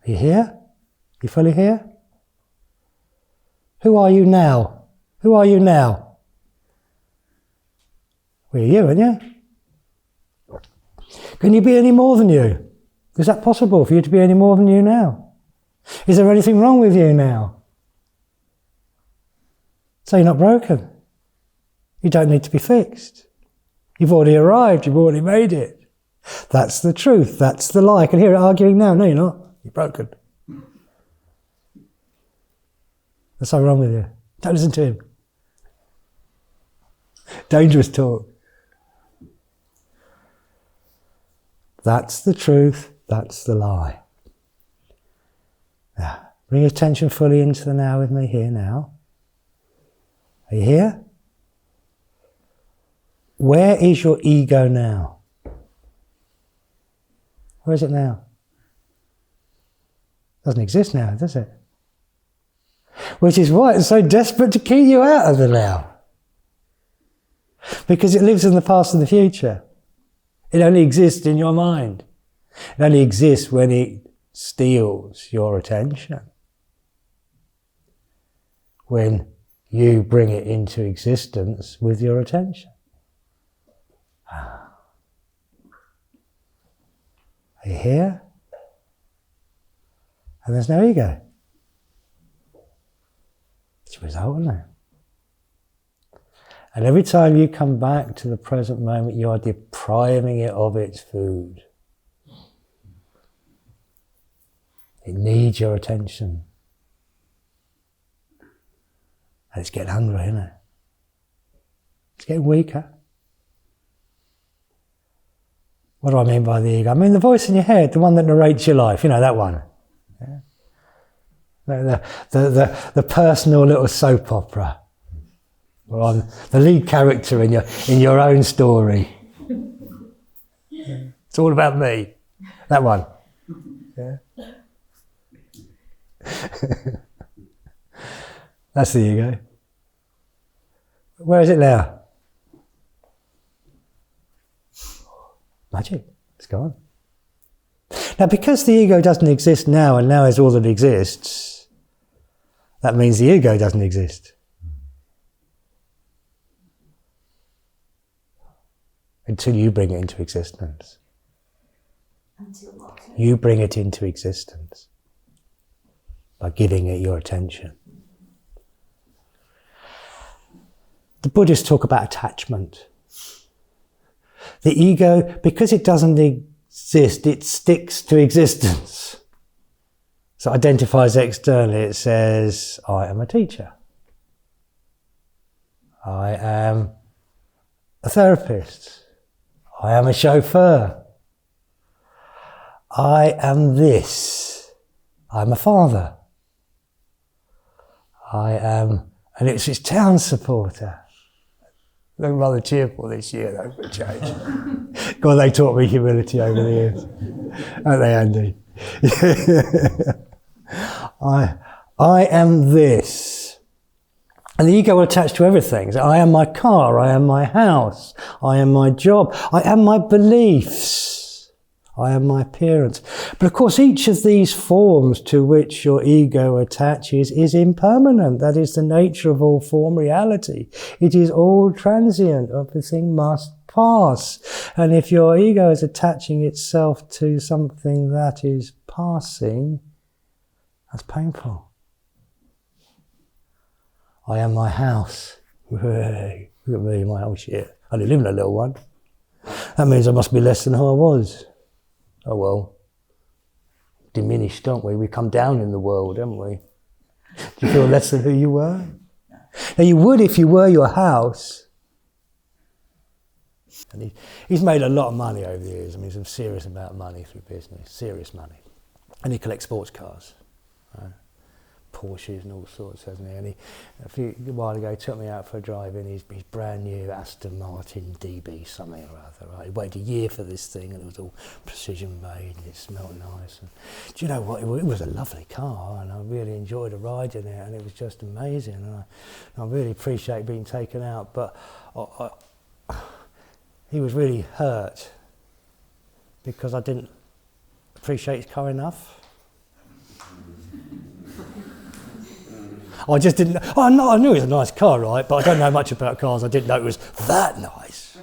Are you here? You fully here? Who are you now? Who are you now? Well, you're you, aren't you? Can you be any more than you? Is that possible for you to be any more than you now? Is there anything wrong with you now? So you're not broken. You don't need to be fixed. You've already arrived, you've already made it. That's the truth, that's the lie. I can hear it arguing now. No, you're not. You're broken. There's something wrong with you. Don't listen to him. Dangerous talk. That's the truth, that's the lie. Now, bring your attention fully into the now with me here now. Are you here? Where is your ego now? Where is it now? Doesn't exist now, does it? Which is why it's so desperate to keep you out of the now. Because it lives in the past and the future. It only exists in your mind. It only exists when it steals your attention. When you bring it into existence with your attention. Are you here? And there's no ego. It's a result, isn't it? And every time you come back to the present moment, you are depriving it of its food. It needs your attention. And it's getting hungry, isn't it? It's getting weaker. What do I mean by the ego? I mean the voice in your head, the one that narrates your life, you know, that one. Yeah? The personal little soap opera. Or I'm the lead character in your own story. Yeah. It's all about me. That one. Yeah. That's the ego. Where is it now? Magic. It's gone. Now, because the ego doesn't exist now, and now is all that exists, that means the ego doesn't exist. Until you bring it into existence. Until what? You bring it into existence by giving it your attention. The Buddhists talk about attachment. The ego, because it doesn't exist, it sticks to existence. So it identifies externally. It says, I am a teacher. I am a therapist. I am a chauffeur. I am this. I'm a father. I am an Ipswich Town supporter. They're rather cheerful this year, though, for a change. God, they taught me humility over the years. Aren't they, Andy? I am this. And the ego will attach to everything. So I am my car, I am my house, I am my job, I am my beliefs, I am my appearance. But of course, each of these forms to which your ego attaches is impermanent. That is the nature of all form reality. It is all transient. Everything must pass. And if your ego is attaching itself to something that is passing, that's painful. I am my house. Hey, look at me, my whole shit. I only live in a little one. That means I must be less than who I was. Oh well. Diminished, don't we? We come down in the world, don't we? Do you feel less than who you were? Now you would if you were your house. And he's made a lot of money over the years. I mean, some serious amount of money through business. Serious money. And he collects sports cars. Right? Porsches and all sorts, hasn't he? And a while ago, he took me out for a drive in his brand new Aston Martin DB something or other. Right? He waited a year for this thing, and it was all precision made, and it smelled nice. And do you know what? It was a lovely car, and I really enjoyed a ride in it, and it was just amazing. And I really appreciate being taken out, but he was really hurt because I didn't appreciate his car enough. I just didn't. Oh, no, I knew it was a nice car, right? But I don't know much about cars. I didn't know it was that nice.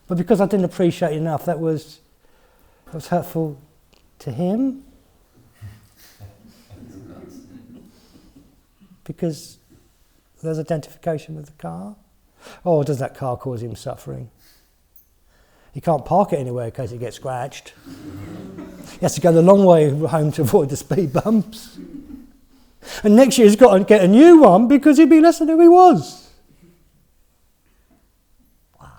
But because I didn't appreciate it enough, that was hurtful to him. Because there's identification with the car. Or does that car cause him suffering? He can't park it anywhere in case it gets scratched. He has to go the long way home to avoid the speed bumps. And next year he's got to get a new one because he'd be less than who he was. Wow.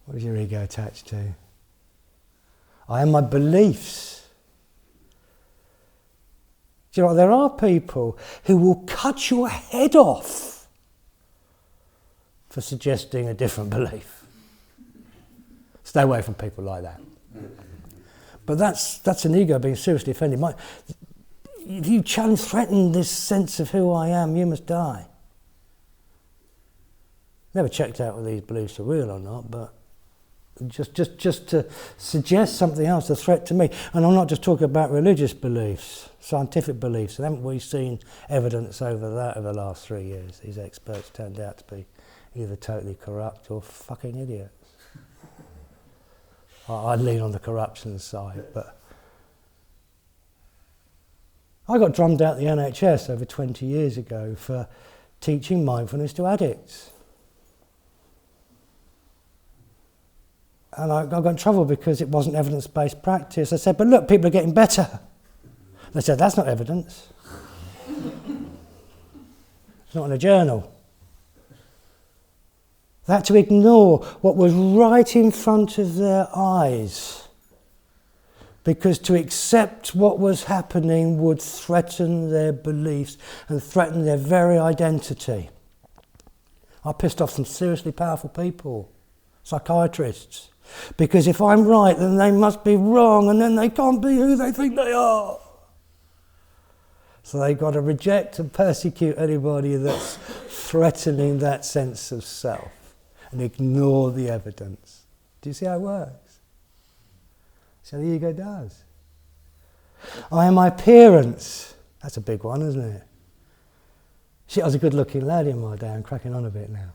What is your ego attached to? I am my beliefs. Do you know, there are people who will cut your head off for suggesting a different belief. Stay away from people like that. But that's an ego being seriously offended. If you threaten this sense of who I am, you must die. Never checked out whether these beliefs are real or not, but just to suggest something else, a threat to me. And I'm not just talking about religious beliefs, scientific beliefs. And haven't we seen evidence over that over the last 3 years? These experts turned out to be either totally corrupt or fucking idiots. I lean on the corruption side, but I got drummed out the NHS over 20 years ago for teaching mindfulness to addicts. And I got in trouble because it wasn't evidence-based practice. I said, but look, people are getting better. They said, that's not evidence. It's not in a journal. They had to ignore what was right in front of their eyes, because to accept what was happening would threaten their beliefs and threaten their very identity. I pissed off some seriously powerful people, psychiatrists, because if I'm right, then they must be wrong, and then they can't be who they think they are. So they've got to reject and persecute anybody that's threatening that sense of self and ignore the evidence. Do you see how it works? See how the ego does. I am my appearance. That's a big one, isn't it? Shit, I was a good-looking lad in my day. I'm cracking on a bit now.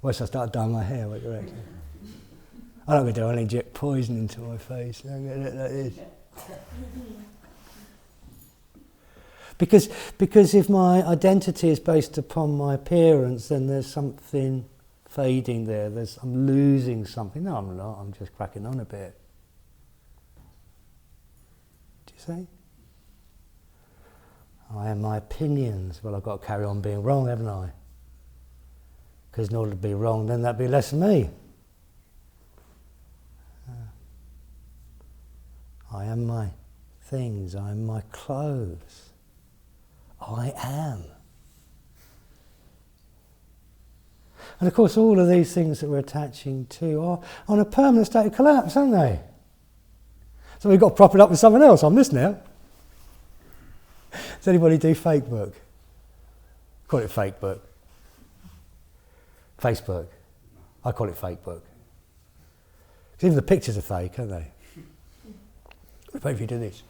Once I start dyeing my hair, what do you reckon? I don't do. I'll inject poison into my face. I'm going to look like this. Because if my identity is based upon my appearance, then there's something fading there. I'm losing something. No, I'm not. I'm just cracking on a bit. Do you see? I am my opinions. Well, I've got to carry on being wrong, haven't I? Because in order to be wrong, then that'd be less of me. I am my things. I am my clothes. I am. And of course, all of these things that we're attaching to are on a permanent state of collapse, aren't they? So we've got to prop it up with someone else. I'm this now. Does anybody do fake book? Call it fake book. Facebook. I call it fake book. Because even the pictures are fake, aren't they? What if you do this?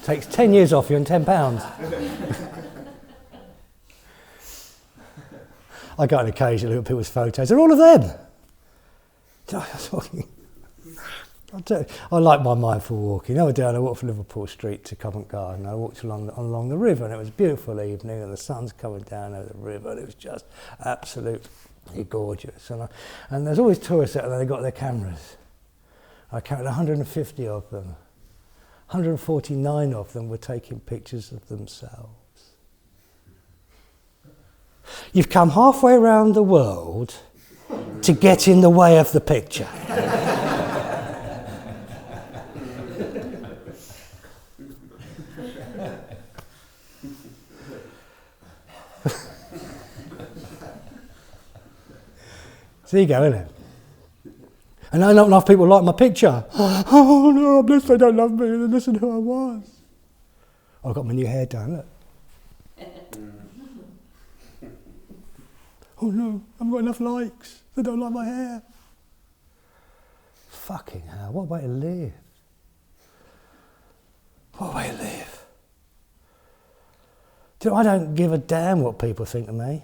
Takes 10 years off you and £10. I go on occasion look at people's photos. They're all of them. I like my mindful walking. The other day I walked from Liverpool Street to Covent Garden. I walked along the river, and it was a beautiful evening, and the sun's coming down over the river, and it was just absolutely gorgeous. And there's always tourists out there. They've got their cameras. I counted 150 of them. 149 of them were taking pictures of themselves. You've come halfway around the world to get in the way of the picture. There you go, isn't it? And I not enough people like my picture. Oh no, I'm blessed they don't love me. They listen to who I was. I've got my new hair done, look. Oh no, I haven't got enough likes. They don't like my hair. Fucking hell, what a way to live. What a way to live. Do you know, I don't give a damn what people think of me.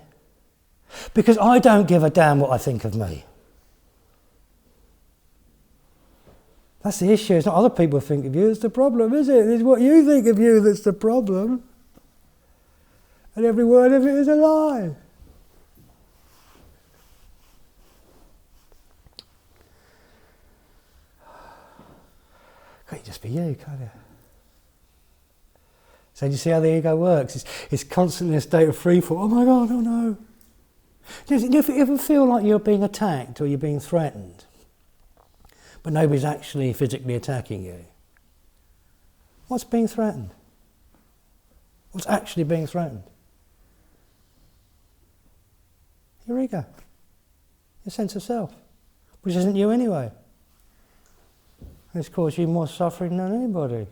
Because I don't give a damn what I think of me. That's the issue. It's not other people think of you that's the problem, is it? It's what you think of you that's the problem. And every word of it is a lie. Can't just be you, can't you? So you see how the ego works? It's constantly in a state of freefall. Oh my God, oh no. Do you ever feel like you're being attacked or you're being threatened, but nobody's actually physically attacking you? What's being threatened? What's actually being threatened? Your ego. Your sense of self, which isn't you anyway. It's caused you more suffering than anybody.